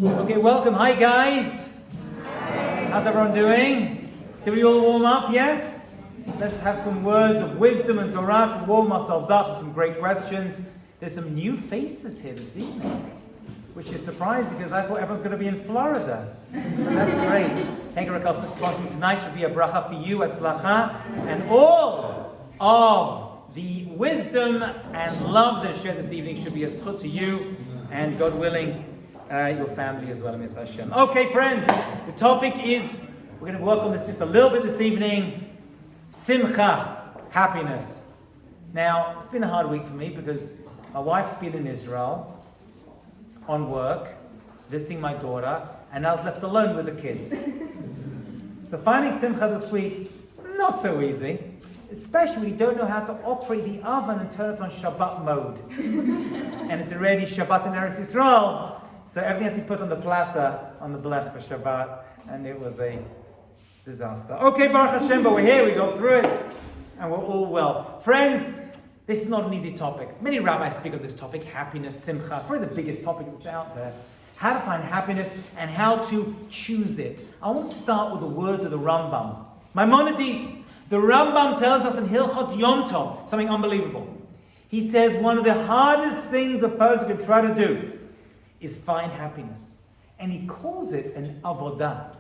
Okay, welcome. Hi, guys. Hi. How's everyone doing? Did we all warm up yet? Let's have some words of wisdom and Torah to warm ourselves up. Some great questions. There's some new faces here this evening, which is surprising because I thought everyone's going to be in Florida. So that's great. Thank you, Raquel, for sponsoring tonight. Should be a bracha for you at Tzlacha and all of the wisdom and love that is shared this evening should be a zchut to you and, God willing, your family as well, Mr. Hashem. Okay, friends, the topic is, we're going to work on this just a little bit this evening, simcha, happiness. Now, it's been a hard week for me because my wife's been in Israel on work, visiting my daughter, and I was left alone with the kids. So finding simcha this week, not so easy, especially when you don't know how to operate the oven and turn it on Shabbat mode. And it's already Shabbat in Eretz Yisrael. So everything had to be put on the platter, on the blech for Shabbat, and it was a disaster. Okay, Baruch Hashem, but we're here, we go through it, and we're all well. Friends, this is not an easy topic. Many rabbis speak of this topic, happiness, simcha. It's probably the biggest topic that's out there. How to find happiness and how to choose it. I want to start with the words of the Rambam. Maimonides, the Rambam tells us in Hilchot Yom Tov something unbelievable. He says one of the hardest things a person can try to do is find happiness. And he calls it an avodah.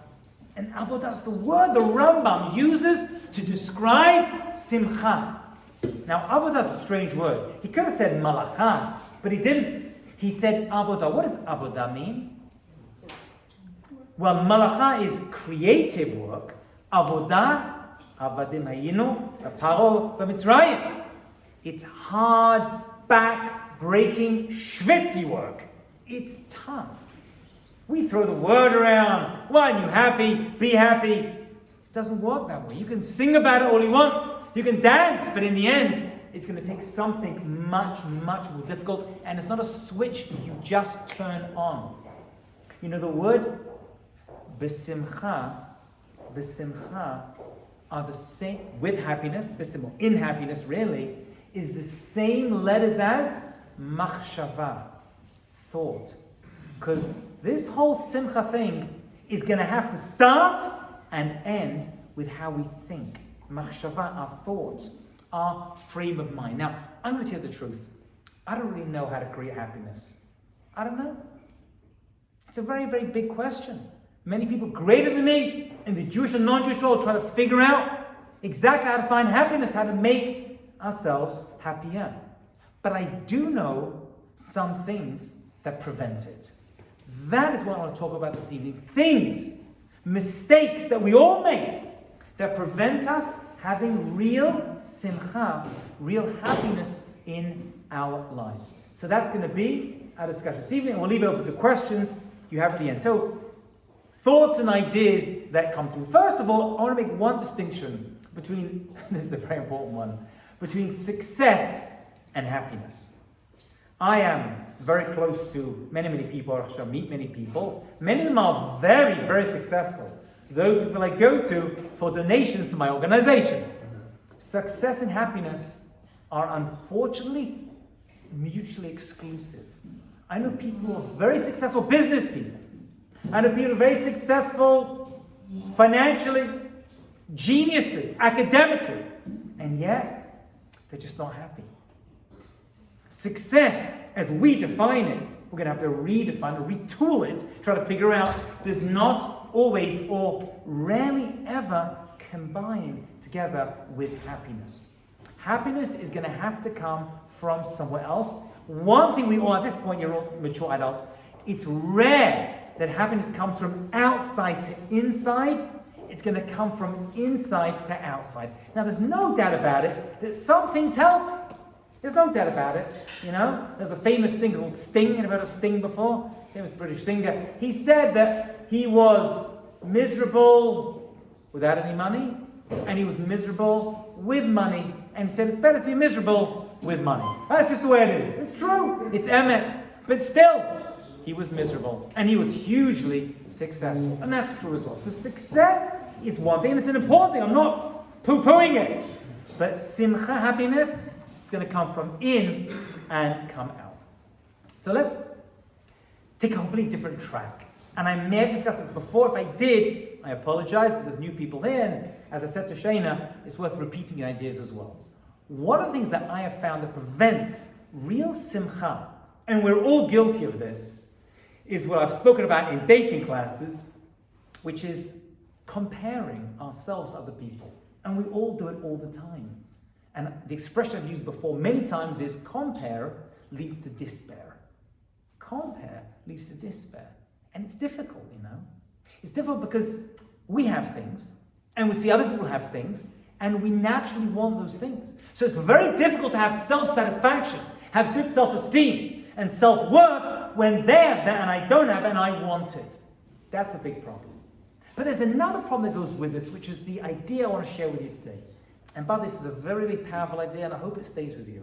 And avodah is the word the Rambam uses to describe simcha. Now, avodah is a strange word. He could have said malacha, but he didn't. He said avodah. What does avodah mean? Well, malacha is creative work. Avodah, avadim hayinu, paro b'mitzrayim. It's hard, back-breaking, schwitzy work. It's tough. We throw the word around. Why aren't you happy? Be happy. It doesn't work that way. You can sing about it all you want. You can dance, but in the end, it's going to take something much, much more difficult. And it's not a switch you just turn on. You know, the word besimcha are the same, with happiness, besimcha, in happiness really, is the same letters as machshava, thought. Because this whole simcha thing is going to have to start and end with how we think. Machshava, our thoughts, our frame of mind. Now, I'm going to tell you the truth. I don't really know how to create happiness. I don't know. It's a very, very big question. Many people greater than me in the Jewish and non-Jewish world try to figure out exactly how to find happiness, how to make ourselves happier. But I do know some things that prevent it. That is what I want to talk about this evening. Things, mistakes that we all make that prevent us having real simcha, real happiness in our lives. So that's going to be our discussion this evening, and we'll leave it open to questions you have at the end. So, thoughts and ideas that come to me. First of all, I want to make one distinction between, this is a very important one, between success and happiness. I am very close to many, many people. I shall meet many people. Many of them are very, very successful. Those people I go to for donations to my organization. Success and happiness are unfortunately mutually exclusive. I know people who are very successful business people. I know people who are very successful financially, geniuses, academically, and yet they're just not happy. Success, as we define it, we're going to have to redefine, retool it, try to figure out, does not always or rarely ever combine together with happiness. Happiness is going to have to come from somewhere else. One thing we all, at this point, you're all mature adults, it's rare that happiness comes from outside to inside. It's going to come from inside to outside. Now, there's no doubt about it that some things help. There's no doubt about it, you know. There's a famous singer called Sting. You've heard of Sting before? Famous British singer. He said that he was miserable without any money, and he was miserable with money. And he said it's better to be miserable with money. That's just the way it is. It's true. It's emet. But still, he was miserable. And he was hugely successful. And that's true as well. So success is one thing, and it's an important thing. I'm not poo-pooing it. But simcha, happiness, it's going to come from in and come out. So let's take a completely different track. And I may have discussed this before. If I did, I apologize, but there's new people here. And as I said to Shayna, it's worth repeating the ideas as well. One of the things that I have found that prevents real simcha, and we're all guilty of this, is what I've spoken about in dating classes, which is comparing ourselves to other people. And we all do it all the time. And the expression I've used before many times is compare leads to despair. Compare leads to despair. And it's difficult, you know. It's difficult because we have things, and we see other people have things, and we naturally want those things. So it's very difficult to have self-satisfaction, have good self-esteem, and self-worth when they have that and I don't have it and I want it. That's a big problem. But there's another problem that goes with this, which is the idea I want to share with you today. And Bob, this is a very, very powerful idea, and I hope it stays with you.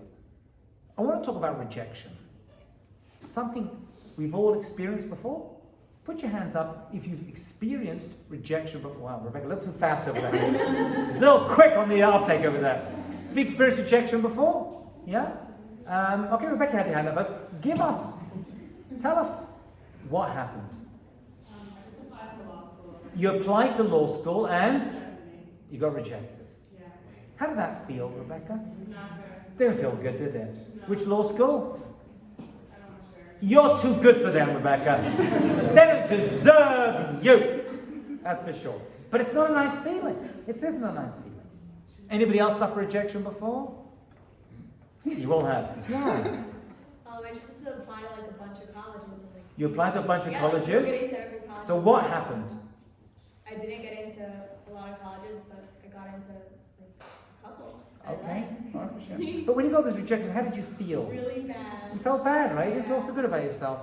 I want to talk about rejection. Something we've all experienced before. Put your hands up if you've experienced rejection before. Wow, Rebecca, a little too fast over there. A little quick on the uptake over there. Have you experienced rejection before? Yeah? Okay, Rebecca had your hand up first. Tell us what happened. You applied to law school and you got rejected. Yeah. How did that feel, Rebecca? Not good. Didn't feel good, did it? No. Which law school? I'm not sure. You're too good for them, Rebecca. They don't deserve you. That's for sure. But it's not a nice feeling. It isn't a nice feeling. Anybody else suffer rejection before? You all have. Yeah. I just used to apply to like a bunch of colleges. You applied to a bunch of colleges? Like, getting to every college. So what happened? I didn't get into a lot of colleges, but I got into like a couple. Okay. All right, for sure. But when you got those rejections, how did you feel? Really bad. You felt bad, right? You didn't feel so good about yourself.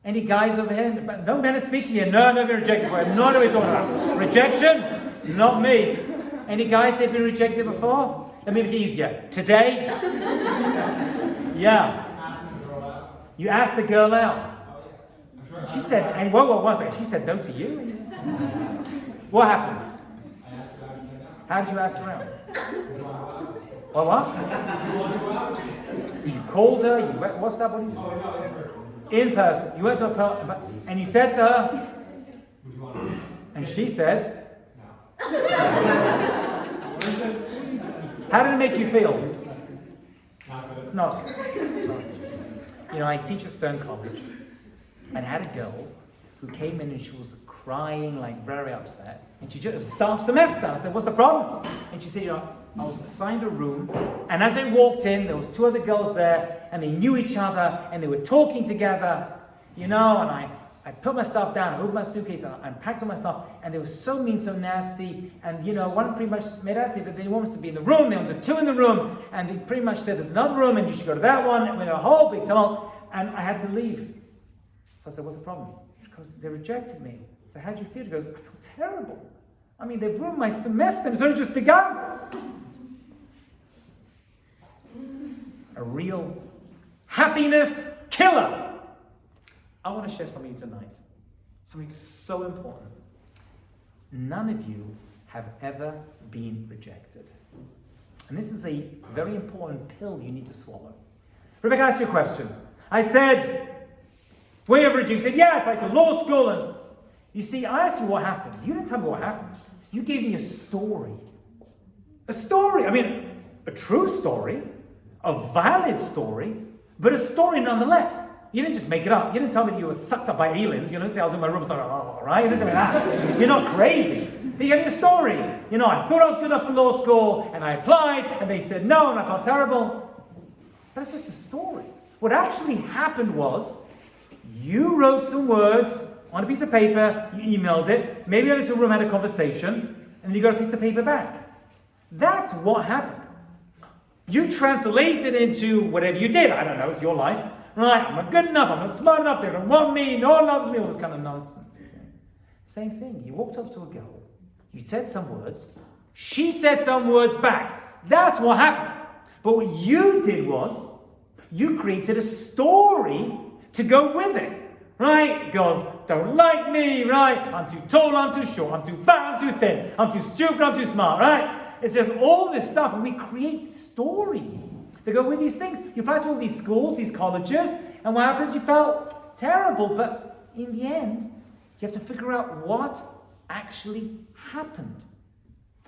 Any guys over here? No men are speaking here. No, I've been rejected before. I have no idea what you're talking about. Rejection? Not me. Any guys that have been rejected before? Let me make it easier. Today? Yeah. You asked the girl out. She said, and one second, she said no to you? What happened? How did you ask her out? Well, what? You called her, you went, what's that? In person. You went to a and you said to her, and she said, how did it make you feel? No. You know, I teach at Stone College, and I had a girl who came in and she was crying, like very upset. And she just, it was start of semester. I said, what's the problem? And she said, you know, I was assigned a room, and as I walked in, there was two other girls there, and they knew each other, and they were talking together, you know, and I put my stuff down, I opened my suitcase, and I unpacked all my stuff, and they were so mean, so nasty, and you know, one pretty much made out that they want us to be in the room, they wanted two in the room, and they pretty much said, there's another room, and you should go to that one, and we had a whole big tumult, and I had to leave. So I said, what's the problem? She goes, they rejected me. I said, how do you feel? She goes, I feel terrible. I mean, they've ruined my semester, it's only just begun. A real happiness killer. I want to share something with you tonight. Something so important. None of you have ever been rejected. And this is a very important pill you need to swallow. Rebecca, I asked you a question. I said, were you ever rejected? You said, yeah, I applied to law school. And you see, I asked you what happened. You didn't tell me what happened. You gave me a story. A story. I mean, a true story. A valid story, but a story nonetheless. You didn't just make it up. You didn't tell me that you were sucked up by aliens. You know, say I was in my room, so all right. You didn't tell me that. You're not crazy. But you gave me a story. You know, I thought I was good enough for law school, and I applied, and they said no, and I felt terrible. That's just a story. What actually happened was, you wrote some words on a piece of paper, you emailed it, maybe you went into a room, had a conversation, and you got a piece of paper back. That's what happened. You translated into whatever you did. I don't know, it's your life. Right, I'm not good enough, I'm not smart enough, they don't want me, no one loves me, all this kind of nonsense. Same thing, you walked up to a girl, you said some words, she said some words back. That's what happened. But what you did was, you created a story to go with it. Right? Girls don't like me, right? I'm too tall, I'm too short, I'm too fat, I'm too thin, I'm too stupid, I'm too smart, right? It's just all this stuff, and we create stories that go with these things. You apply to all these schools, these colleges, and what happens? You felt terrible, but in the end, You have to figure out what actually happened.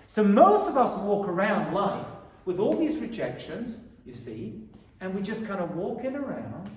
So most of us walk around life with all these rejections, you see, and we just kind of walking around,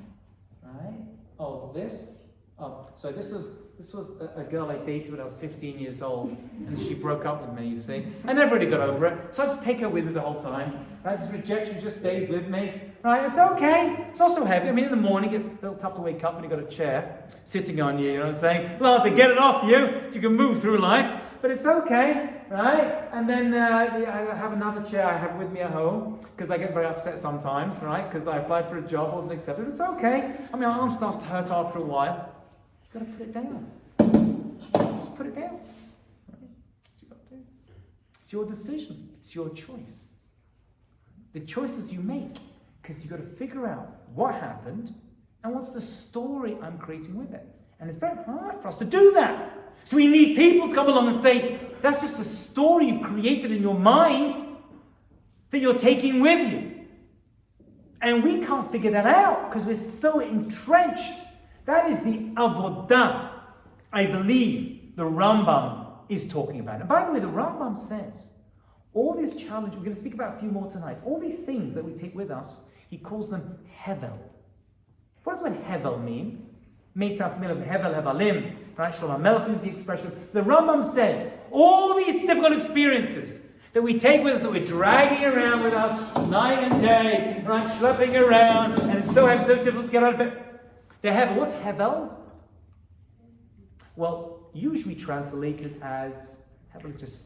right? Oh, this. Oh, so this was a girl I dated when I was 15 years old, and she broke up with me, you see. I never really got over it, so I just take her with me the whole time. Right? This rejection just stays with me. Right? It's okay. It's also heavy. I mean, in the morning, it's a little tough to wake up when you've got a chair sitting on you, you know what I'm saying? Well, to get it off you, so you can move through life. But it's okay, right? And then I have another chair I have with me at home, because I get very upset sometimes, right? Because I applied for a job, wasn't accepted. It's okay. I mean, my arm starts to hurt after a while. You've got to put it down. Just put it down. Right? That's what you've got to do. It's your decision. It's your choice. The choices you make, because you've got to figure out what happened and what's the story I'm creating with it. And it's very hard for us to do that. So we need people to come along and say, that's just the story you've created in your mind that you're taking with you. And we can't figure that out because we're so entrenched. That is the avodah, I believe, the Rambam is talking about. And by the way, the Rambam says, all these challenges, we're going to speak about a few more tonight, all these things that we take with us, he calls them hevel. What does the word hevel mean? May sound familiar with hevel, hevalim, right? Shlomo Melech uses the expression. The Rambam says, all these difficult experiences that we take with us, that we're dragging around with us night and day, right? Schlepping around, and it's so heavy, so difficult to get out of it. The hevel, what's hevel? Well, usually translated as, hevel is just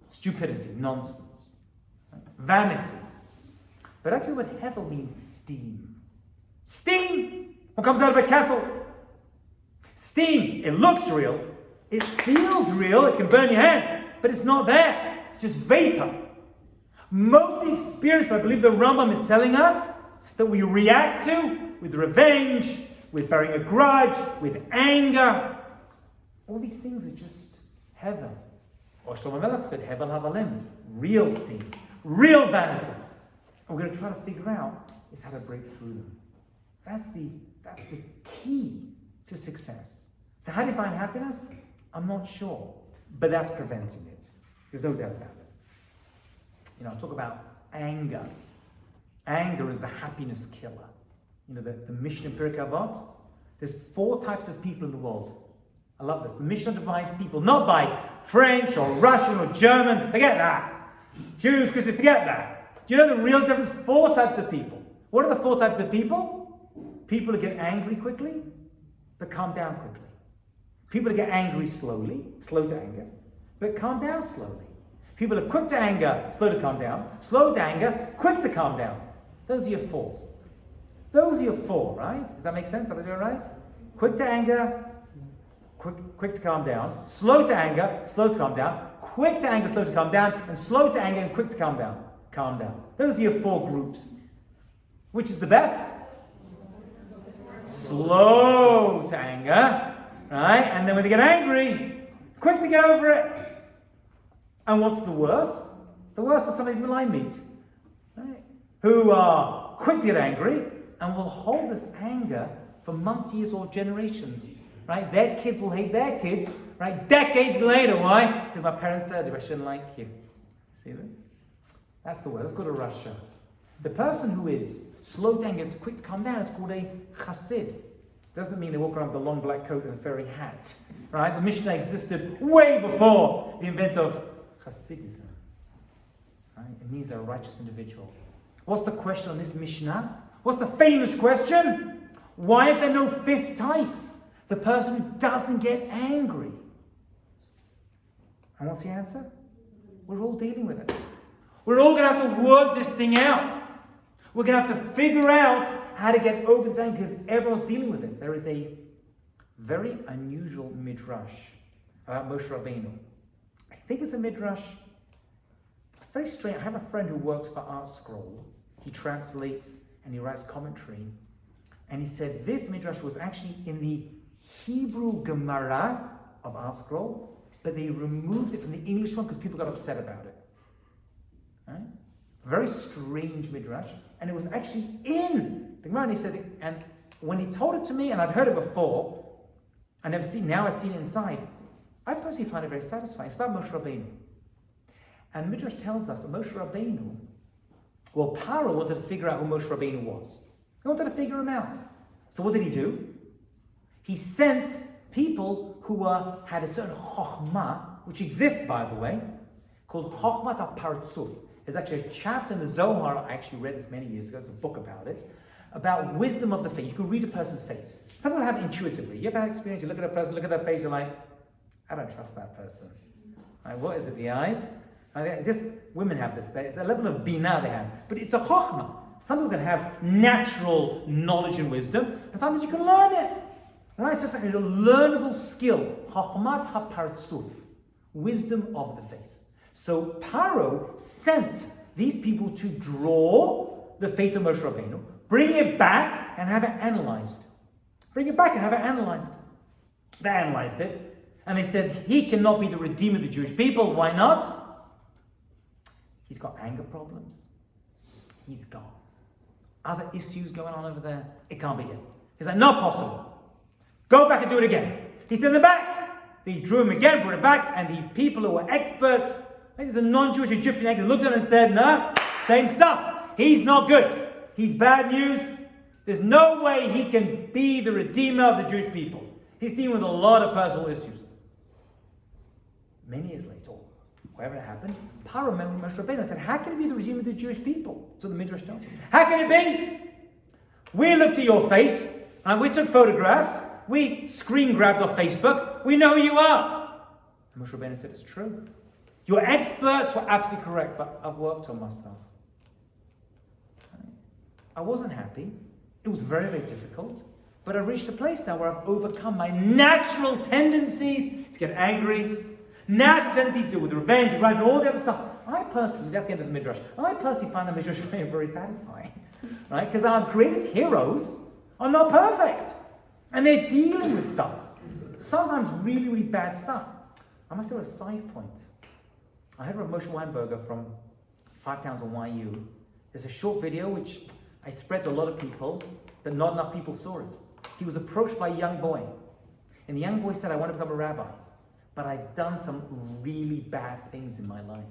stupidity, nonsense, right? Vanity. But actually what hevel means, steam. Steam! What comes out of a kettle? Steam, it looks real, it feels real, it can burn your hand, but it's not there. It's just vapor. Most of the experience, I believe the Rambam is telling us, that we react to with revenge, with bearing a grudge, with anger, all these things are just hevel. Or Shlomo Melech said, hevel havalim, real steam, real vanity. And we're going to try to figure out is how to break through them. That's the key to success. So how do you find happiness? I'm not sure, but that's preventing it. There's no doubt about it. You know, talk about anger. Anger is the happiness killer. You know, the Mishnah in Pirkei Avot, there's 4 types of people in the world. I love this. The Mishnah divides people not by French or Russian or German. Forget that. Jews, Christians, forget that. Do you know the real difference? 4 types of people. What are the 4 types of people? People who get angry quickly, but calm down quickly. People who get angry slowly, slow to anger, but calm down slowly. People are quick to anger, slow to calm down, slow to anger, quick to calm down. Those are your 4. Those are your 4, right? Does that make sense? Did I do it right? Quick to anger, quick to calm down, slow to anger, slow to calm down, quick to anger, slow to calm down, and slow to anger and quick to calm down. Calm down. Those are your 4 groups. Which is the best? Slow to anger, right? And then when they get angry, quick to get over it. And what's the worst? The worst are some people I meet, right? Who are quick to get angry and will hold this anger for months, years, or generations, right? Their kids will hate their kids, right? Decades later. Why? Because my parents said, I shouldn't like you. See that? That's the word. Let's go to Russia. The person who is slow to anger, quick to calm down, it's called a chassid. Doesn't mean they walk around with a long black coat and a furry hat, right? The Mishnah existed way before the invent of Hasidism. Right? It means they're a righteous individual. What's the question on this Mishnah? What's the famous question? Why is there no 5th type? The person who doesn't get angry. And what's the answer? We're all dealing with it. We're all going to have to work this thing out. We're going to have to figure out how to get over this anger because everyone's dealing with it. There is a very unusual Midrash about Moshe Albano. I think it's a Midrash. Very strange. I have a friend who works for Art Scroll. He translates and he writes commentary. And he said this Midrash was actually in the Hebrew Gemara of Art Scroll, but they removed it from the English one because people got upset about it. Right? Very strange Midrash. And it was actually in the Gemara. And he said, and when he told it to me, and I'd heard it before, I've seen it inside. I personally find it very satisfying. It's about Moshe Rabbeinu. And Midrash tells us that Moshe Rabbeinu, Paro wanted to figure out who Moshe Rabbeinu was. He wanted to figure him out. So what did he do? He sent people who had a certain chokhmah, which exists, by the way, called Chokhmat HaPartzuf. There's actually a chapter in the Zohar, I actually read this many years ago, there's a book about it, about wisdom of the face. You can read a person's face. Some people have it intuitively. You ever had experience, you look at a person, look at their face, you're like, I don't trust that person. Like, what is it, the eyes? Just women have this. It's a level of bina they have. But it's a chokhmah. Some people can have natural knowledge and wisdom, and sometimes you can learn it. Right? It's just like a learnable skill. Chokhmat HaPartzuf. Wisdom of the face. So Paro sent these people to draw the face of Moshe Rabbeinu, bring it back and have it analyzed. They analyzed it, and they said, he cannot be the redeemer of the Jewish people. Why not? He's got anger problems. He's got other issues going on over there. It can't be him. He's like, not possible. Go back and do it again. He sent them back. They drew him again, brought it back, and these people who were experts, there's a non-Jewish Egyptian expert, looked at him and said, no, same stuff. He's not good. He's bad news. There's no way he can be the redeemer of the Jewish people. He's dealing with a lot of personal issues. Many years later, whatever happened, Paro met Moshe Rabbeinu and said, how can he be the redeemer of the Jewish people? So the Midrash tells us. How can it be? We looked at your face, and we took photographs, we screen grabbed off Facebook, we know who you are. And Moshe Rabbeinu said, it's true. Your experts were absolutely correct, but I've worked on myself. I wasn't happy. It was very, very difficult. But I've reached a place now where I've overcome my natural tendencies to get angry, natural tendency to deal with revenge, right, and all the other stuff. I personally, that's the end of the Midrash, I personally find the Midrash very, very satisfying. Right? Because our greatest heroes are not perfect. And they're dealing with stuff. Sometimes really, really bad stuff. I must have a side point. I heard of Moshe Weinberger from 5 Towns on YU. There's a short video which I spread to a lot of people, but not enough people saw it. He was approached by a young boy. And the young boy said, I want to become a rabbi, but I've done some really bad things in my life.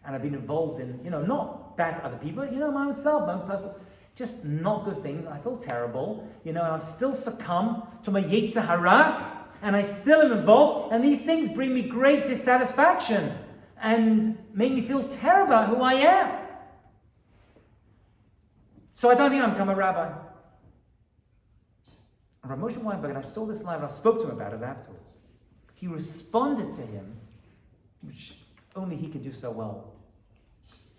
And I've been involved in, not bad to other people, my own self, my own personal, just not good things. I feel terrible, and I've still succumbed to my Yetzer Hara, and I still am involved, and these things bring me great dissatisfaction and make me feel terrible about who I am. So I don't think I'm become a rabbi. And Rav Moshe Weinberg, and I saw this live, and I spoke to him about it afterwards. He responded to him, which only he could do so well.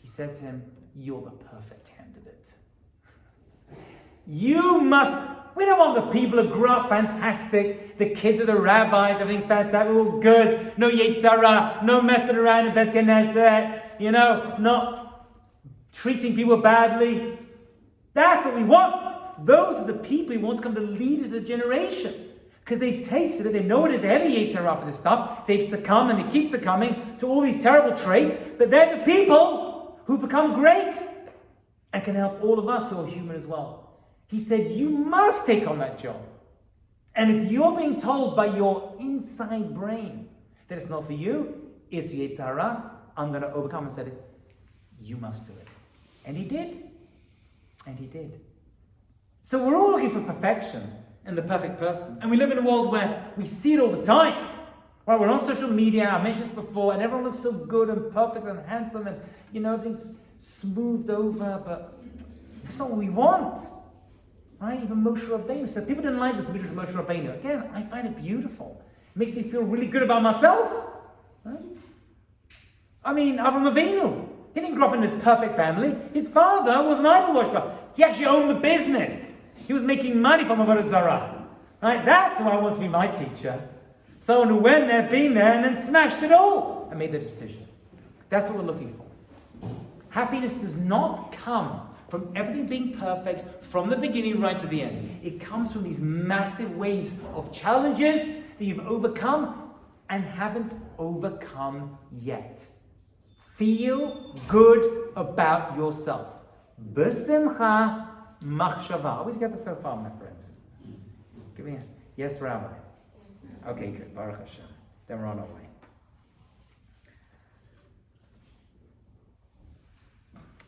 He said to him, you're the perfect candidate. We don't want the people who grew up fantastic, the kids are the rabbis, everything's fantastic, we're all good, no Yetzer Hara, no messing around in Beth Knesset, not treating people badly. That's what we want. Those are the people who want to become the leaders of the generation. Because they've tasted it, they know what it is, they have a Yetzer Hara for this stuff, they've succumbed and they keep succumbing to all these terrible traits, but they're the people who become great and can help all of us who are human as well. He said, you must take on that job. And if you're being told by your inside brain that it's not for you, it's Yetzer Hara, I'm going to overcome and said it, you must do it. And he did. And he did. So we're all looking for perfection and the perfect person. And we live in a world where we see it all the time. Right? We're on social media, I mentioned this before, and everyone looks so good and perfect and handsome and, everything's smoothed over, but it's not what we want. Right? Even Moshe Rabbeinu said, people didn't like this Midrash of Moshe Rabbeinu. Again, I find it beautiful. It makes me feel really good about myself. Right? Avram Avinu, he didn't grow up in a perfect family. His father was an idol worshiper. He actually owned the business. He was making money from Avodah Zarah. Right? That's who I want to be my teacher. Someone who went there, been there, and then smashed it all and made the decision. That's what we're looking for. Happiness does not come from everything being perfect from the beginning right to the end. It comes from these massive waves of challenges that you've overcome and haven't overcome yet. Feel good about yourself. B'simcha machshava. Always get this so far, my friends. Give me a yes, Rabbi. Okay, good. Baruch Hashem. Then we're on our way.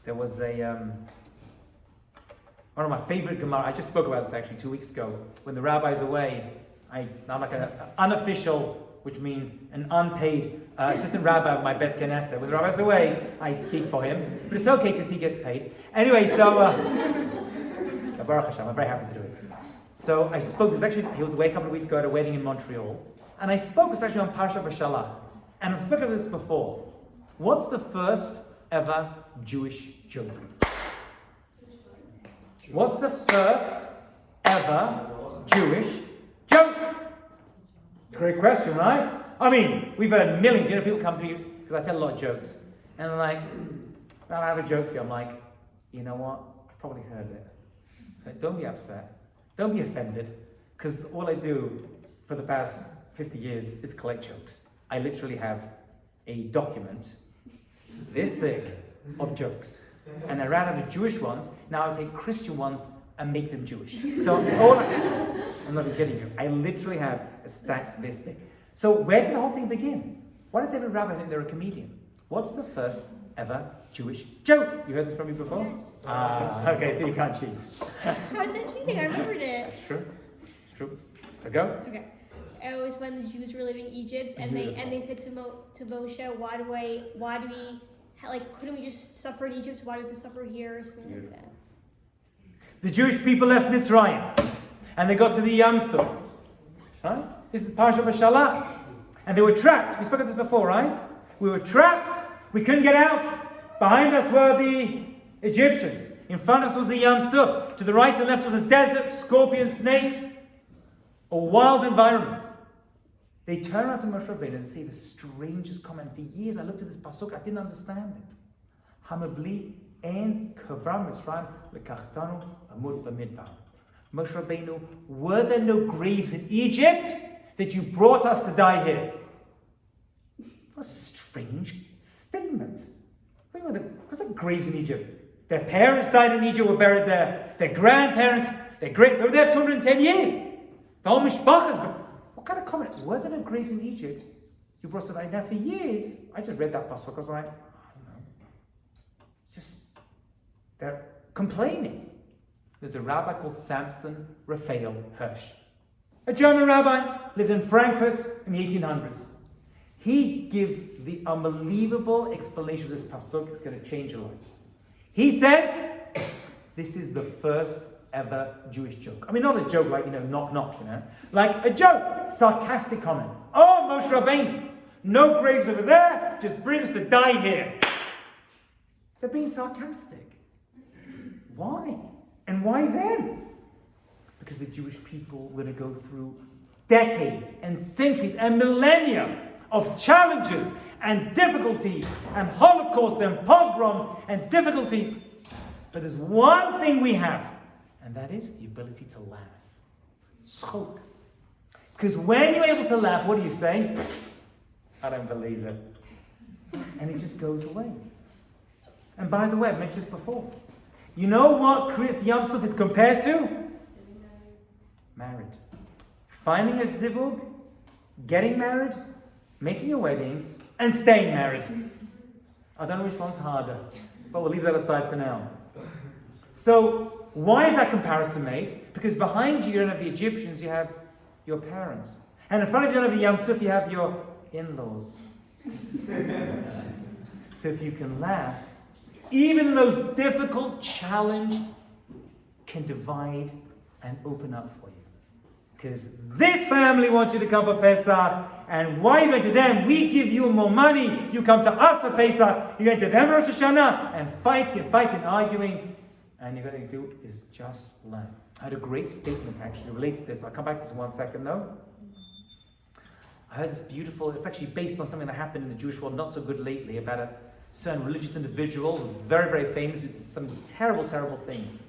There was one of my favorite Gemara. I just spoke about this actually 2 weeks ago. When the rabbi's away, I'm like an unofficial, which means an unpaid assistant rabbi of my Bet Knesset. When the rabbi's away, I speak for him. But it's okay because he gets paid. Anyway, so Baruch Hashem, I'm very happy to do it. So I spoke. He was away a couple of weeks ago at a wedding in Montreal, and I spoke. It's actually on Parsha B'Shalach, and I've spoken about this before. What's the first ever Jewish joke? What's the first ever Jewish joke? It's a great question, right? I mean, we've heard millions. People come to me because I tell a lot of jokes, and they're like, "Well, I have a joke for you." I'm like, "You know what? I've probably heard it. So don't be upset. Don't be offended, because all I do for the past 50 years is collect jokes. I literally have a document this thick of jokes. And I ran out of Jewish ones. Now I take Christian ones and make them Jewish. So I'm not even kidding you. I literally have a stack this big. So where did the whole thing begin? Why does every rabbi think they're a comedian? What's the first ever Jewish joke? You heard this from me before? Yes. Okay, so you can't cheat. How is that cheating? I remembered it. That's true. It's true. So go. Okay. It was when the Jews were living in Egypt, and they said to Moshe, why do we couldn't we just suffer in Egypt? Why do we have to suffer here? Or something like that. The Jewish people left Mitzrayim, and they got to the Yam Suf. Right? This is Parsha B'Shalach, and they were trapped. We spoke about this before, right? We were trapped. We couldn't get out. Behind us were the Egyptians. In front of us was the Yam Suf. To the right and left was a desert, scorpions, snakes, a wild environment. They turn around to Moshe Albano and say the strangest comment. For years I looked at this pasuk, I didn't understand it. Hamabli en kavram Mitzrayim lekachtanu amud b'midbar. Moshe Albano, were there no graves in Egypt that you brought us to die here? What a strange statement. What's the graves in Egypt? Their parents died in Egypt, were buried there. Their grandparents, they were there 210 years. The whole mishpachas. But what kind of comment? Were there no graves in Egypt? You brought us to die. Now for years, I just read that pasuk. I was like, I don't know. It's just, they're complaining. There's a rabbi called Samson Raphael Hirsch. A German rabbi, lived in Frankfurt in the 1800s. He gives the unbelievable explanation of this pasuk. It's going to change your life. He says, this is the first ever Jewish joke. I mean, not a joke like, knock, knock, Like a joke, sarcastic comment. Oh, Moshe Albano, no graves over there, just bring us to die here. They're being sarcastic. Why? And why then? Because the Jewish people were going to go through decades and centuries and millennia of challenges and difficulties and holocausts and pogroms and difficulties. But there's one thing we have, and that is the ability to laugh. Schok. Because when you're able to laugh, what are you saying? I don't believe it. And it just goes away. And by the way, I mentioned this before. You know what Chris Yam Suf is compared to? Married. Finding a zivug, getting married, making a wedding, and staying married. I don't know which one's harder, but we'll leave that aside for now. So, why is that comparison made? Because behind you don't have the Egyptians, you have your parents. And in front of you don't have the Yam Suf, you have your in-laws. So if you can laugh, even the most difficult challenge can divide and open up for you. Because this family wants you to come for Pesach, and why you going to them? We give you more money. You come to us for Pesach. You're going to them for Rosh Hashanah and fighting, arguing, and you're going to do is just laugh. I had a great statement actually related to this. I'll come back to this in 1 second though. I heard this beautiful. It's actually based on something that happened in the Jewish world, not so good lately, about a certain religious individual who was very, very famous, who did some terrible, terrible things.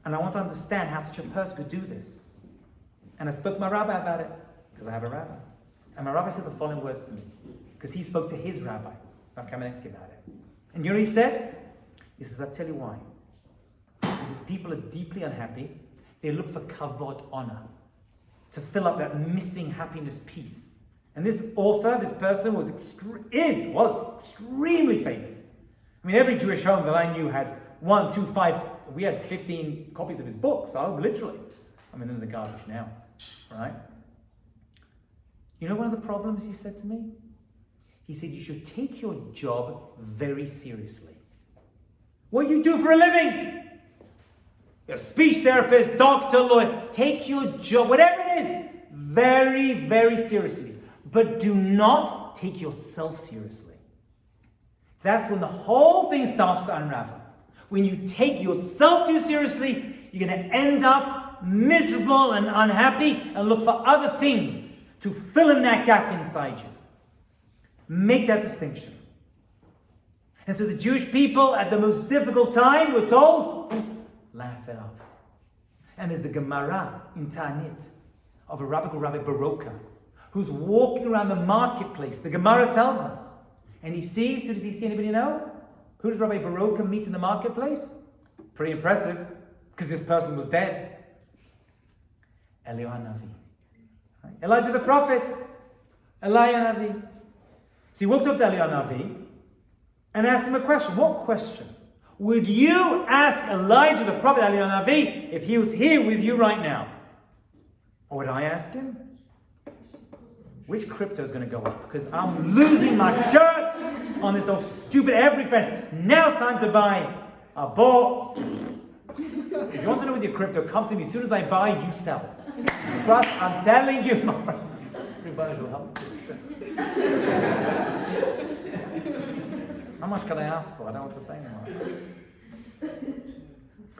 And I want to understand how such a person could do this. And I spoke to my rabbi about it, because I have a rabbi. And my rabbi said the following words to me, because he spoke to his rabbi, Rav Kamenetsky, about it. And you know what he said? He says, I'll tell you why. He says, people are deeply unhappy. They look for kavod, honor. to fill up that missing happiness piece. And this author, this person was extremely famous. I mean, every Jewish home that I knew had 1, 2, 5. We had 15 copies of his books. Oh, literally. I mean, they're in the garbage now, right? You know one of the problems he said to me? He said, you should take your job very seriously. What you do for a living? You're a speech therapist, doctor, lawyer. Take your job, whatever it is, very, very seriously. But do not take yourself seriously. That's when the whole thing starts to unravel. When you take yourself too seriously, you're going to end up miserable and unhappy and look for other things to fill in that gap inside you. Make that distinction. And so the Jewish people at the most difficult time were told, laugh it up. And there's a Gemara in Ta'anit of a rabbi called Rabbi Baroka, who's walking around the marketplace. The Gemara tells us. And he sees, who does he see? Anybody know? Who does Rabbi Baroka meet in the marketplace? Pretty impressive, because this person was dead. Eliyahu Navi. Right? Elijah the prophet. Eliyahu Navi. So he walked up to Eliyahu Navi and asked him a question. What question? Would you ask Elijah the prophet, Eliyahu Navi, if he was here with you right now? Or would I ask him? Which crypto is going to go up? Because I'm losing my shirt on this old stupid every friend. Now it's time to buy a ball. If you want to know with your crypto, come to me. As soon as I buy, you sell. Trust, I'm telling you, my friend. Everybody will help. How much can I ask for? I don't know what to say anymore.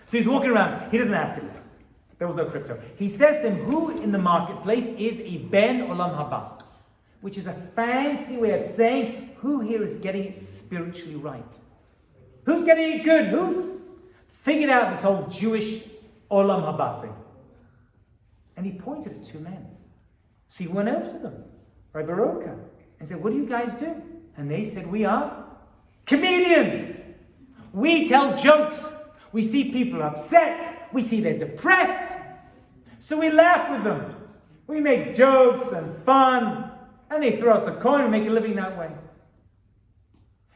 So he's walking around. He doesn't ask him. There was no crypto. He says to him, who in the marketplace is a Ben Olam Haba? Which is a fancy way of saying, who here is getting it spiritually right? Who's getting it good? Who's figured out this whole Jewish Olam Haba thing? And he pointed at 2 men. So he went over to them, Rabbi Baroka, and said, what do you guys do? And they said, we are comedians. We tell jokes. We see people upset. We see they're depressed. So we laugh with them. We make jokes and fun. And they throw us a coin and make a living that way.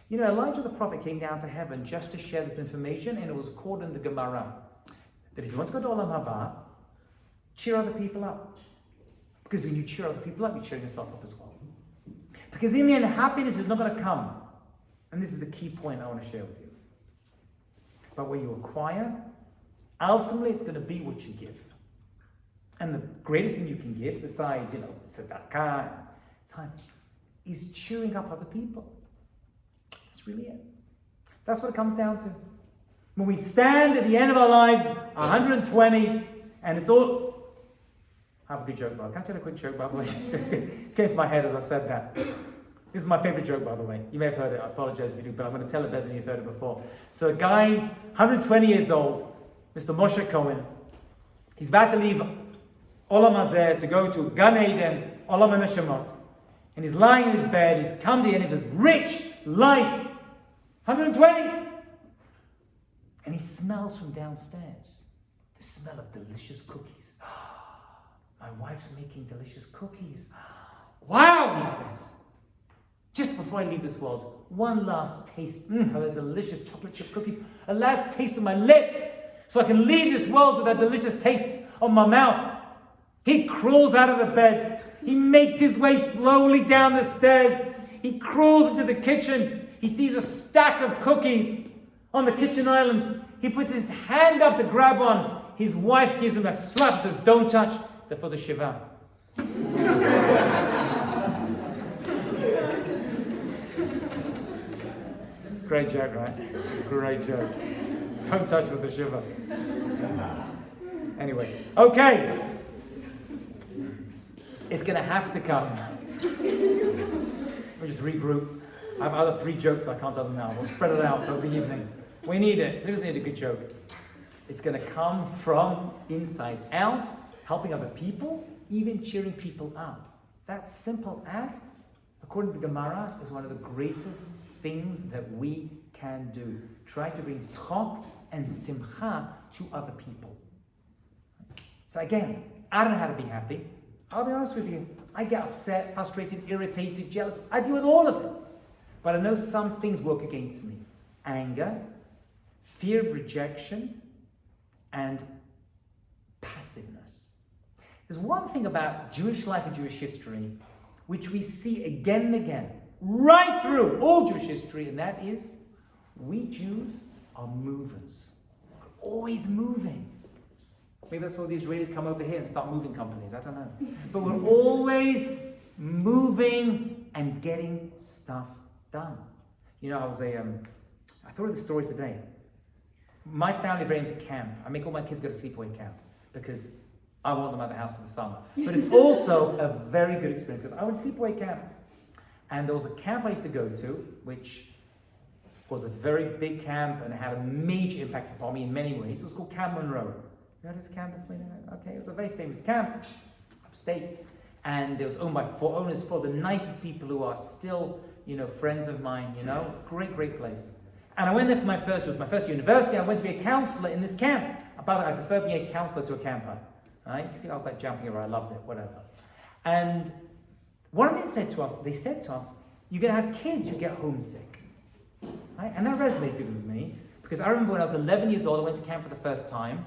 You know, Elijah the prophet came down to heaven just to share this information, and it was called in the Gemara that if you want to go to Olam Haba, cheer other people up. Because when you cheer other people up, you're cheering yourself up as well. Because in the end, happiness is not going to come. And this is the key point I want to share with you. But what you acquire, ultimately it's going to be what you give. And the greatest thing you can give, besides, tzedakah and time, is cheering up other people. That's really it. That's what it comes down to. When we stand at the end of our lives, 120, and it's all... I have a good joke, Bob. Can I tell you a quick joke, by the way? It's getting to my head as I said that. This is my favorite joke, by the way. You may have heard it. I apologize if you do, but I'm going to tell it better than you've heard it before. So a guy's 120 years old, Mr. Moshe Cohen. He's about to leave Olam Hazeh to go to Gan Eden, Olam HaNeshamot. And he's lying in his bed. He's come to the end of his rich life. 120. And he smells from downstairs the smell of delicious cookies. My wife's making delicious cookies. Wow, he says. Just before I leave this world, one last taste of the delicious chocolate chip cookies. A last taste of my lips, so I can leave this world with that delicious taste on my mouth. He crawls out of the bed. He makes his way slowly down the stairs. He crawls into the kitchen. He sees a stack of cookies on the kitchen island. He puts his hand up to grab one. His wife gives him a slap, says, don't touch. They're for the Shiva. Great joke, right? Great joke. Don't touch with the Shiva. Anyway, okay. It's going to have to come. We'll just regroup. I have other 3 jokes that I can't tell them now. We'll spread it out over the evening. We need it. Who doesn't need a good joke? It's going to come from inside out, helping other people, even cheering people up. That simple act, according to the Gemara, is one of the greatest things that we can do. Try to bring tzchok and simcha to other people. So again, I don't know how to be happy. I'll be honest with you. I get upset, frustrated, irritated, jealous. I deal with all of it. But I know some things work against me. Anger, fear of rejection, and passiveness. There's one thing about Jewish life and Jewish history which we see again and again, right through all Jewish history, and that is we Jews are movers. We're always moving. Maybe that's why the Israelis come over here and start moving companies. I don't know. But we're always moving and getting stuff done. You know, I thought of this story today. My family are very into camp. I make all my kids go to sleepaway camp because I want them out of the house for the summer. But it's also a very good experience because I went to sleepaway camp. And there was a camp I used to go to, which was a very big camp and it had a major impact upon me in many ways. It was called Camp Monroe. You heard of this camp before? Okay, it was a very famous camp, upstate. And it was owned by four owners, four of the nicest people who are still, friends of mine, Great, great place. And I went there for my first year. It was my first university. I went to be a counselor in this camp. By the way, I prefer being a counselor to a camper. Right? You see, I was like jumping around. I loved it, whatever. And one of them they said to us, you're going to have kids who get homesick. Right? And that resonated with me because I remember when I was 11 years old, I went to camp for the first time.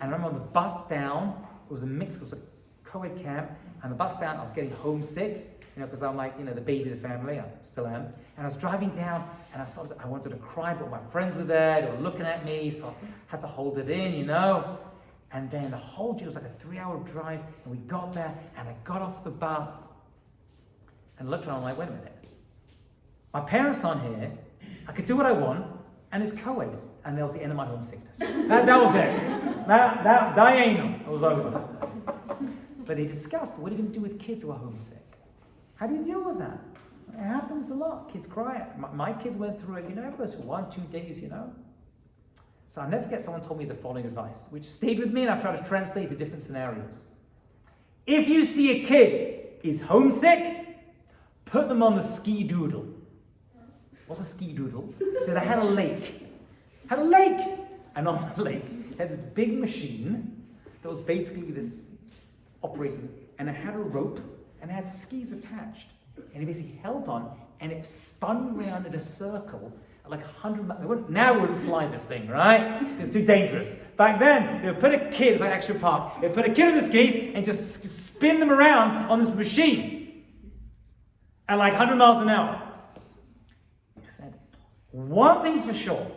And I remember on the bus down, it was a co-ed camp. And the bus down, I was getting homesick. Because I'm like, the baby of the family, I still am. And I was driving down, and I wanted to cry, but my friends were there, they were looking at me, so I had to hold it in, And then the whole journey was like a 3-hour drive, and we got there, and I got off the bus, and looked around, I'm like, wait a minute. My parents aren't here, I could do what I want, and it's co-ed. And that was the end of my homesickness. That was it. That ain't it was over. But they discussed, what are you going to do with kids who are homesick? How do you deal with that? It happens a lot. Kids cry. My kids went through it, it goes for 1-2 days, So I'll never forget someone told me the following advice, which stayed with me and I've tried to translate to different scenarios. If you see a kid is homesick, put them on the ski doodle. What's a ski doodle? So they had a lake. And on the lake, they had this big machine that was basically this operating, and it had a rope, and it had skis attached. And he basically held on, and it spun around in a circle at like 100 miles. Now we wouldn't fly this thing, right? It's too dangerous. Back then, they would put a kid, it's like Action Park, they'd put a kid on the skis and just spin them around on this machine at like 100 miles an hour. He said, one thing's for sure,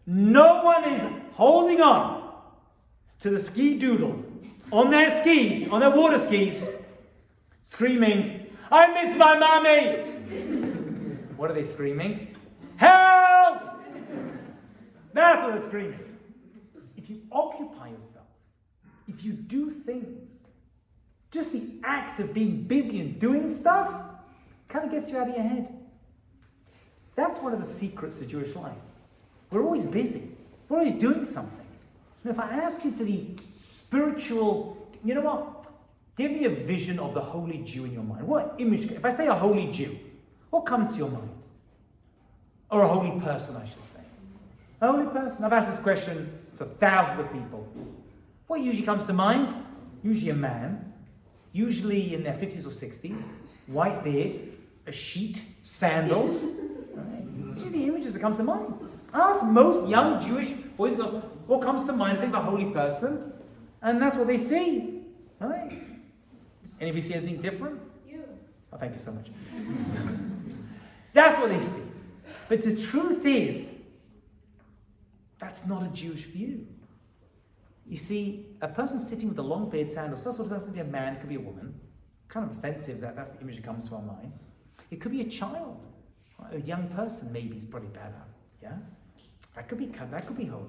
no one is holding on to the ski doodle on their skis, on their water skis, screaming, I miss my mommy! What are they screaming? Help! That's what they're screaming. If you occupy yourself, if you do things, just the act of being busy and doing stuff kind of gets you out of your head. That's one of the secrets of Jewish life. We're always busy. We're always doing something. Now, if I ask you for the spiritual, you know what? Give me a vision of the holy Jew in your mind. What image? If I say a holy Jew, what comes to your mind? Or a holy person, I should say. A holy person? I've asked this question to thousands of people. What usually comes to mind? Usually a man, usually in their 50s or 60s, white beard, a sheet, sandals. Right? These are the images that come to mind. Ask most young Jewish boys and girls, what comes to mind? Think of a holy person, and that's what they see. Right? Anybody see anything different? You. Oh, thank you so much. That's what they see. But the truth is, that's not a Jewish view. You see, a person sitting with a long beard, sandals, first of all, it doesn't have to be a man, it could be a woman. Kind of offensive that that's the image that comes to our mind. It could be a child. A young person maybe is probably better. Yeah? That could be holy.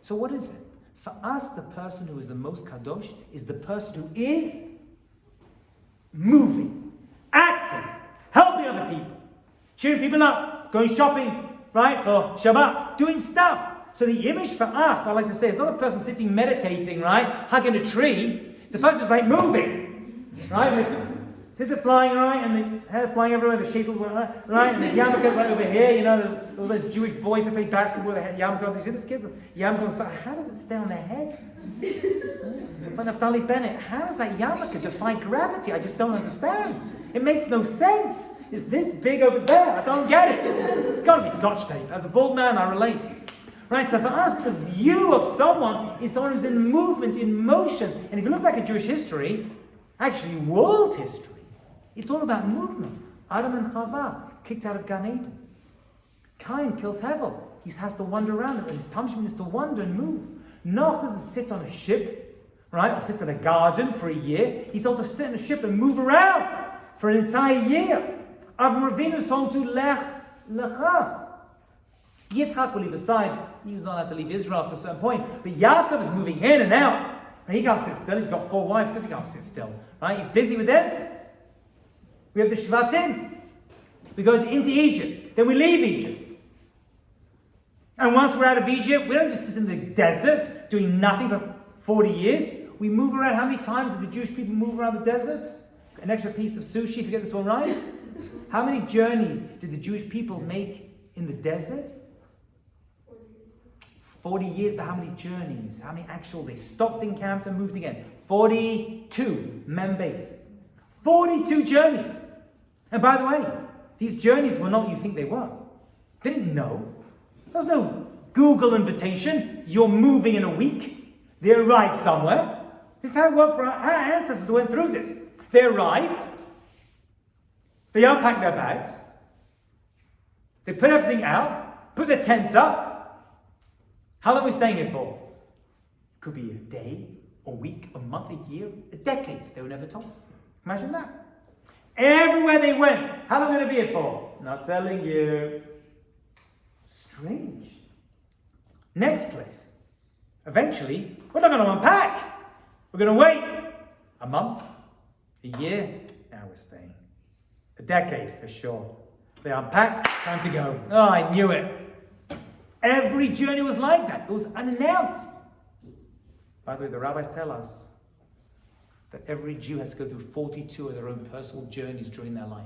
So what is it? For us, the person who is the most kadosh is the person who is moving, acting, helping other people, cheering people up, going shopping, right, for Shabbat, doing stuff. So the image for us, I like to say, is not a person sitting meditating, right, hugging a tree. It's a person who's like moving, right? Is it flying right? And the hair flying everywhere, the sheitel's right? And the yarmulke's like over here, you know, there's all those Jewish boys that play basketball, they have yarmulke. You see these kids? Yarmulke, how does it stay on their head? It's like Naftali Bennett. How does that yarmulke defy gravity? I just don't understand. It makes no sense. It's this big over there. I don't get it. It's got to be Scotch tape. As a bald man, I relate. Right, so for us, the view of someone is someone who's in movement, in motion. And if you look back at Jewish history, actually world history, it's all about movement. Adam and Chava, kicked out of Gan Eden. Cain kills Hevel. He has to wander around. His punishment is to wander and move. Noah doesn't sit on a ship, right, or sits in a garden for a year. He's told to sit in a ship and move around for an entire year. Avram Avinu is told to lech lecha. Yitzchak will leave aside. He was not allowed to leave Israel after a certain point. But Yaakov is moving in and out. And he can't sit still. He's got 4 wives because he can't sit still. Right? He's busy with everything. We have the Shvatim. We go into Egypt. Then we leave Egypt. And once we're out of Egypt, we don't just sit in the desert doing nothing for 40 years. We move around. How many times did the Jewish people move around the desert? An extra piece of sushi, if you get this one right. How many journeys did the Jewish people make in the desert? 40 years, but how many journeys? How many actual? They stopped, encamped, and moved again. 42 Membase. 42 journeys. And by the way, these journeys were not what you think they were. They didn't know. There was no Google invitation. You're moving in a week. They arrived somewhere. This is how it worked for our ancestors who went through this. They arrived. They unpacked their bags. They put everything out. Put their tents up. How long are we staying here for? Could be a day, a week, a month, a year, a decade. They were never told. Imagine that. Everywhere they went. How long are they going to be here for? Not telling you. Strange. Next place. Eventually, we're not going to unpack. We're going to wait. A month, a year. Now we're staying. A decade for sure. They unpacked. Time to go. Oh, I knew it. Every journey was like that. It was unannounced. By the way, the rabbis tell us that every Jew has to go through 42 of their own personal journeys during their life.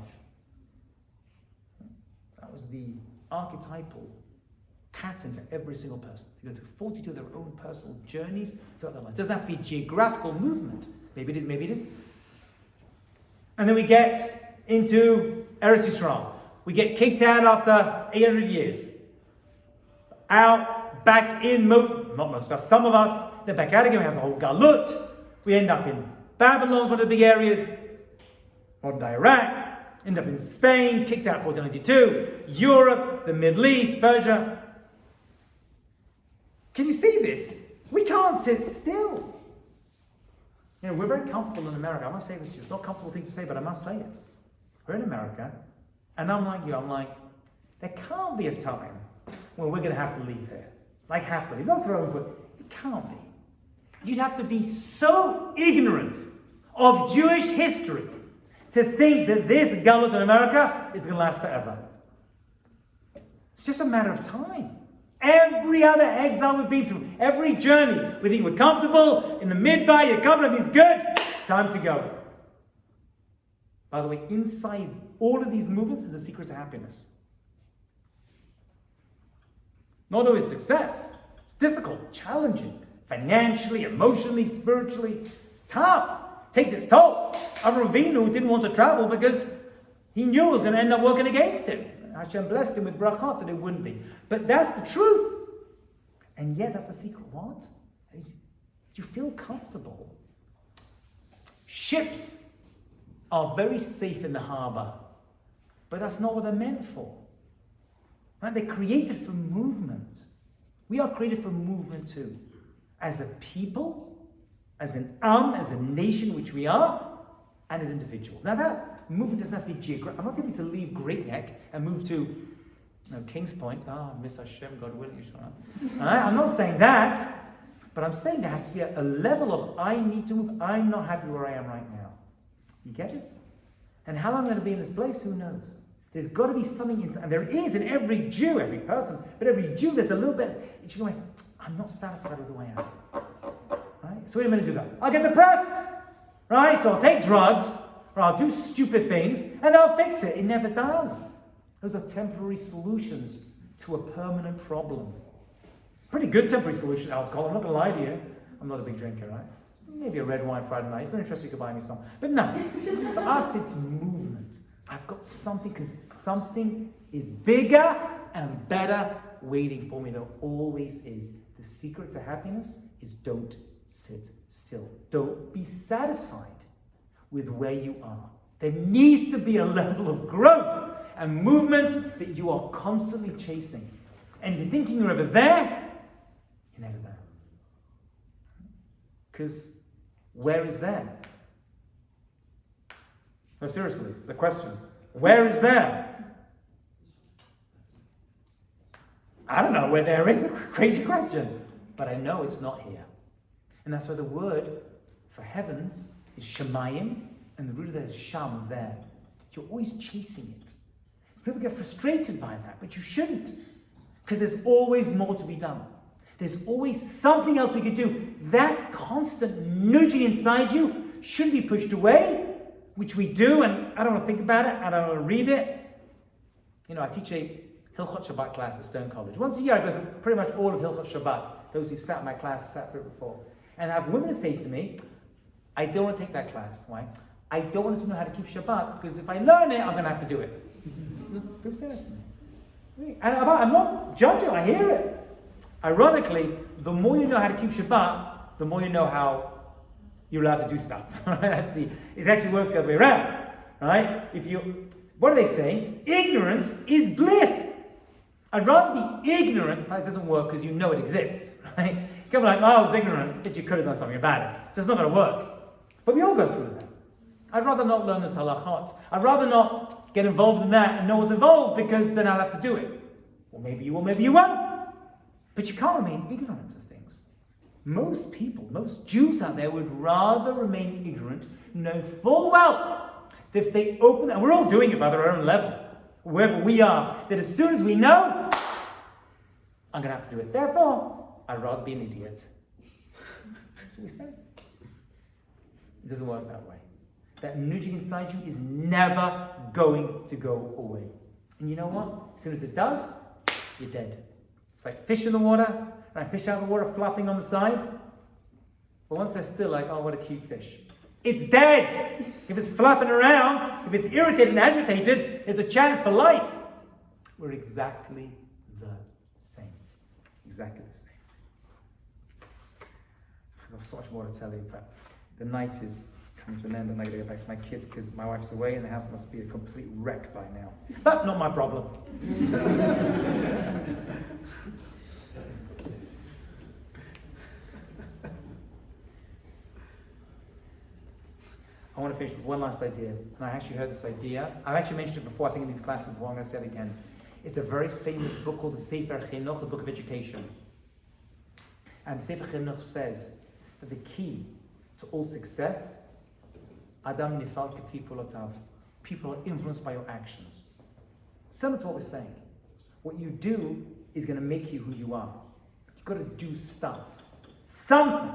That was the archetypal pattern for every single person. They go through 42 of their own personal journeys throughout their life. It doesn't have to be geographical movement. Maybe it is, maybe it isn't. And then we get into Eretz Yisrael. We get kicked out after 800 years. Out, back in, not most of us, some of us, then back out again. We have the whole Galut. We end up in Babylon, one of the big areas, modern day Iraq, end up in Spain, kicked out 1492, Europe, the Middle East, Persia. Can you see this? We can't sit still. You know, we're very comfortable in America. I must say this to you. It's not a comfortable thing to say, but I must say it. We're in America, and I'm like you, there can't be a time when we're going to have to leave here. Like have to leave. Don't throw over. It can't be. You'd have to be so ignorant of Jewish history to think that this Galut in America is going to last forever. It's just a matter of time. Every other exile we've been through, every journey, we think we're comfortable, in the midbar, you're comfortable, everything's good, time to go. By the way, inside all of these movements is a secret to happiness. Not always success. It's difficult, challenging, financially, emotionally, spiritually. It's tough. It takes its toll. Avram Avinu didn't want to travel because he knew it was going to end up working against him. Hashem blessed him with brachot that it wouldn't be. But that's the truth. And yet that's the secret. What? You feel comfortable. Ships are very safe in the harbor. But that's not what they're meant for. Right? They're created for movement. We are created for movement too. As a people, as an as a nation, which we are, and as individuals. Now that movement doesn't have to be geographic. I'm not telling you to leave Great Neck and move to King's Point. Miss Hashem, God willing, you right? I'm not saying that, but I'm saying there has to be a level of I need to move. I'm not happy where I am right now. You get it? And how long I'm going to be in this place, who knows? There's got to be something inside. And there is in every Jew, every person, but every Jew, there's a little bit. It's going, I'm not satisfied with the way I am. Right? So what am I going to do that? I'll get depressed. Right? So I'll take drugs. or I'll do stupid things, and I'll fix it. It never does. Those are temporary solutions to a permanent problem. Pretty good temporary solution, alcohol. I'm not going to lie to you. I'm not a big drinker, right? Maybe a red wine Friday night. If you're interested, you can buy me some. But no, for us, it's movement. I've got something, because something is bigger and better waiting for me. There always is. The secret to happiness is don't sit still. Don't be satisfied with where you are. There needs to be a level of growth and movement that you are constantly chasing. And if you're thinking you're ever there, you're never there. Because where is there? No, seriously, it's the question. Where is there? I don't know where there is. A crazy question. But I know it's not here. And that's why the word for heavens is Shemayim, and the root of that is Sham, there. You're always chasing it. So people get frustrated by that, but you shouldn't. Because there's always more to be done. There's always something else we could do. That constant nudging inside you shouldn't be pushed away, which we do, and I don't want to think about it, I don't want to read it. You know, I teach a Hilchot Shabbat class at Stone College. Once a year I go through pretty much all of Hilchot Shabbat. Those who've sat in my class, sat through it before. And I have women say to me, I don't want to take that class. Why? I don't want to know how to keep Shabbat, because if I learn it, I'm going to have to do it. People say that to me. And I'm not judging, I hear it. Ironically, the more you know how to keep Shabbat, the more you know how you're allowed to do stuff. It actually works the other way around. Right? What do they say? Ignorance is bliss. I'd rather be ignorant, but it doesn't work because you know it exists. Right? You can be like, I was ignorant, but you could have done something about it. So it's not going to work. But we all go through that. I'd rather not learn this halachot. I'd rather not get involved in that and know what's involved, because then I'll have to do it. Or maybe you will, maybe you won't. But you can't remain ignorant of things. Most people, most Jews out there would rather remain ignorant, knowing full well that if they open, and we're all doing it by their own level, wherever we are, that as soon as we know, I'm going to have to do it. Therefore, I'd rather be an idiot. That's what we say. It doesn't work that way. That nudging inside you is never going to go away. And you know what? As soon as it does, you're dead. It's like fish in the water, right? Fish out of the water flopping on the side. But once they're still, like, oh, what a cute fish. It's dead! If it's flapping around, if it's irritated and agitated, there's a chance for life. We're exactly the same. Exactly the same. I've got so much more to tell you, but the night is coming to an end and I gotta go back to my kids because my wife's away and the house must be a complete wreck by now. But not my problem. I want to finish with one last idea, and I actually heard this idea. I've actually mentioned it before, I think in these classes before, I'm going to say it again. It's a very famous book called the Sefer Chinuch, the Book of Education. And the Sefer Chinuch says that the key to all success, Adam nifal k'fi pulotav. People are influenced by your actions. Similar to what we're saying. What you do is going to make you who you are. You've got to do stuff. Something.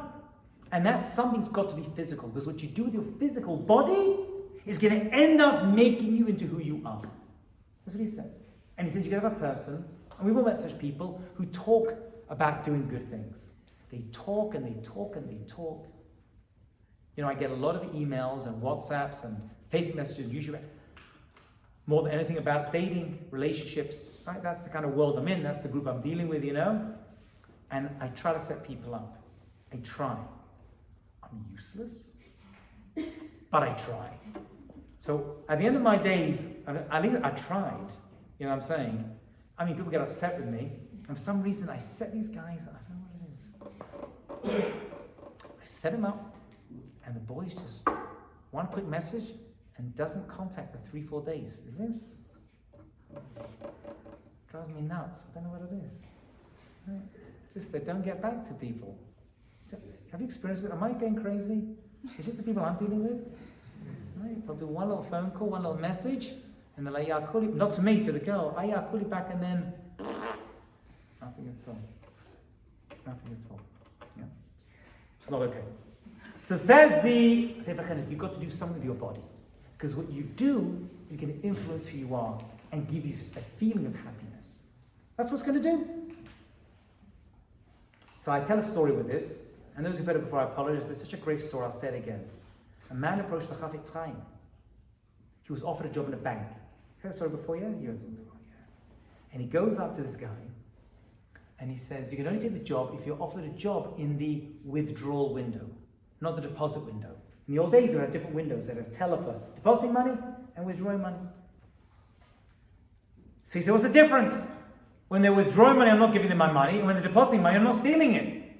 And that something's got to be physical, because what you do with your physical body is going to end up making you into who you are. That's what he says. And he says you can have a person, and we've all met such people, who talk about doing good things. They talk and they talk and they talk. You know, I get a lot of emails and WhatsApps and Facebook messages, usually more than anything about dating, relationships, right? That's the kind of world I'm in. That's the group I'm dealing with, you know? And I try to set people up. I try. I'm useless, but I try. So at the end of my days, at least I tried. You know what I'm saying? I mean, people get upset with me. And for some reason, I set these guys, I don't know what it is. I set them up, and the boys just one quick message and doesn't contact for 3-4 days. Is this? Drives me nuts. I don't know what it is. Right? Just they don't get back to people. So, have you experienced it? Am I going crazy? It's just the people I'm dealing with. Right? They'll do one little phone call, one little message, and they're like, yeah, I'll call you. Not to me, to the girl. Oh, yeah, I'll call you back, and then nothing at all. Nothing at all. Yeah. It's not okay. So says the Sefer Chinuch, you've got to do something with your body. Because what you do is going to influence who you are and give you a feeling of happiness. That's what's going to do. So I tell a story with this, and those who've heard it before, I apologize, but it's such a great story, I'll say it again. A man approached the Chafetz Chaim. He was offered a job in a bank. Heard the story before, yeah? You heard it before, yeah. And he goes up to this guy, and he says, you can only take the job if you're offered a job in the withdrawal window, not the deposit window. In the old days, there were different windows. They had a teller for depositing money and withdrawing money. So he said, what's the difference? When they're withdrawing money, I'm not giving them my money, and when they're depositing money, I'm not stealing it.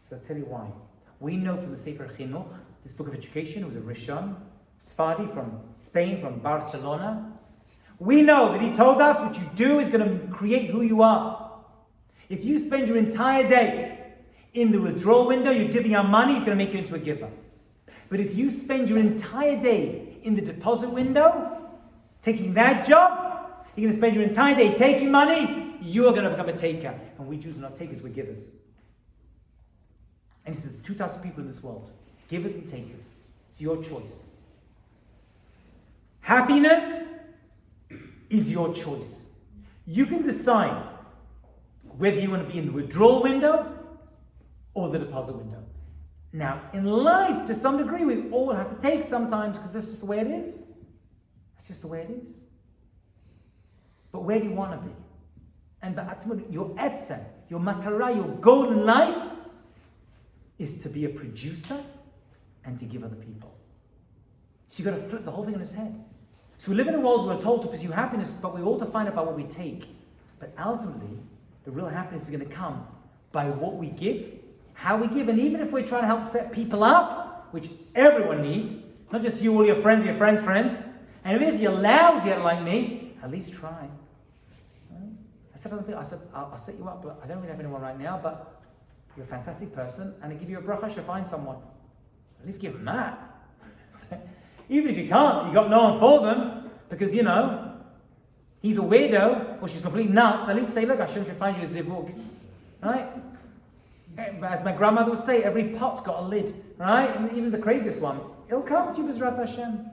So I'll tell you why. We know from the Sefer Chinuch, this book of education, it was a Rishon, Sfardi from Spain, from Barcelona. We know that he told us what you do is going to create who you are. If you spend your entire day in the withdrawal window, you're giving out money, it's going to make you into a giver. But if you spend your entire day in the deposit window, taking that job, you're going to spend your entire day taking money, you are going to become a taker. And we Jews are not takers, we're givers. And he says, there's two types of people in this world, givers and takers. It's your choice. Happiness is your choice. You can decide whether you want to be in the withdrawal window or the deposit window. Now, in life, to some degree, we all have to take sometimes because that's just the way it is. That's just the way it is. But where do you want to be? And your etzem, your matara, your goal in life is to be a producer and to give other people. So you've got to flip the whole thing on its head. So we live in a world where we're told to pursue happiness, but we all define it by what we take. But ultimately, the real happiness is going to come by what we give, how we give, and even if we're trying to help set people up, which everyone needs, not just you, all your friends, friends, and even if you're lousy at like me, at least try. Right? I said, I'll set you up, but I don't really have anyone right now, but you're a fantastic person, and I give you a bracha, I should find someone. At least give them that. Even if you can't, you got no one for them, because he's a weirdo, or she's completely nuts, at least say, look, Hashem should find you a zivug. Right? As my grandmother would say, every pot's got a lid, right? And even the craziest ones, it'll come to you, B'ezrat Hashem.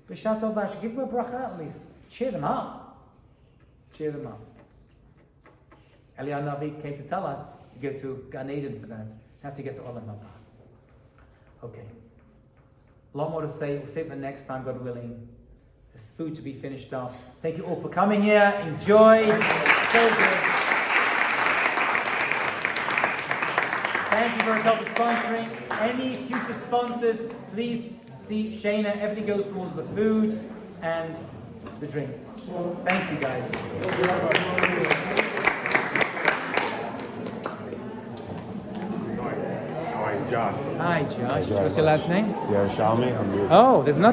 B'shat tov, give them a bracha at least. Cheer them up. Cheer them up. Eliyahu Navi came to tell us, you go to Gan Eden for that. That's how you get to Olam Haba. Okay. A lot more to say. We'll save it for next time, God willing. There's food to be finished off. Thank you all for coming here. Enjoy. So good. Thank you for help with sponsoring. Any future sponsors, please see Shana. Everything goes towards the food and the drinks. Thank you, guys. Josh. Hi, Josh. What's your last name? Yerushalmi. Oh, there's nothing.